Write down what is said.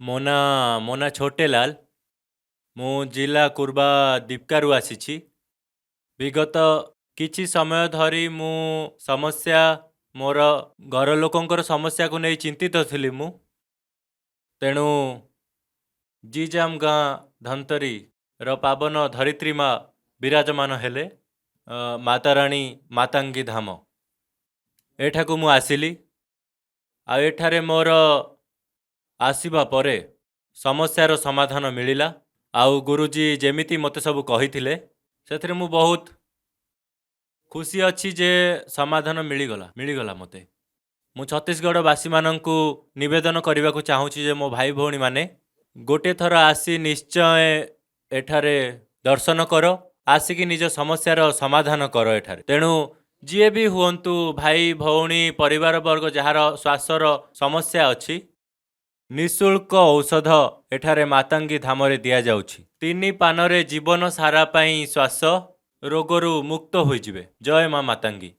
ମୋନା ମୋନା ଛୋଟେଲାଲ ମୁଁ ଜିଲ୍ଲା କୁର୍ବା ଦୀପକାରୁ ଆସିଛି। ବିଗତ କିଛି ସମୟ ଧରି ମୁଁ ସମସ୍ୟା ମୋର ଘର ଲୋକଙ୍କର ସମସ୍ୟାକୁ ନେଇ ଚିନ୍ତିତ ଥିଲି ମୁଁ। ତେଣୁ ଜିଜାମ ଗାଁ ଧନ୍ତରୀ ର ପାବନ ଧରିତ୍ରୀ ମା ବିରାଜମାନ ହେଲେ ମାତାରାଣୀ ମାତାଙ୍ଗୀ ଧାମ ଏଠାକୁ ମୁଁ ଆସିଲି। ଆଉ ଏଠାରେ ମୋର ଆସିବା ପରେ ସମସ୍ୟାର ସମାଧାନ ମିଳିଲା। ଆଉ ଗୁରୁଜୀ ଯେମିତି ମୋତେ ସବୁ କହିଥିଲେ ସେଥିରେ ମୁଁ ବହୁତ ଖୁସି ଅଛି ଯେ ସମାଧାନ ମିଳିଗଲା ମୋତେ। ମୁଁ ଛତିଶଗଡ଼ବାସୀମାନଙ୍କୁ ନିବେଦନ କରିବାକୁ ଚାହୁଁଛି ଯେ ମୋ ଭାଇ ଭଉଣୀମାନେ ଗୋଟିଏ ଥର ଆସି ନିଶ୍ଚୟ ଏଠାରେ ଦର୍ଶନ କର, ଆସିକି ନିଜ ସମସ୍ୟାର ସମାଧାନ କର ଏଠାରେ। ତେଣୁ ଯିଏ ବି ହୁଅନ୍ତୁ ଭାଇ ଭଉଣୀ ପରିବାର ବର୍ଗ ଯାହାର ଶ୍ୱାସର ସମସ୍ୟା ଅଛି ନିଃଶୁଳ୍କ ଔଷଧ ଏଠାରେ ମାତାଙ୍ଗୀ ଧାମରେ ଦିଆଯାଉଛି। 3 ପାନରେ ଜୀବନ ସାରା ପାଇଁ ଶ୍ୱାସ ରୋଗରୁ ମୁକ୍ତ ହୋଇଯିବେ। ଜୟ ମା ମାତାଙ୍ଗୀ।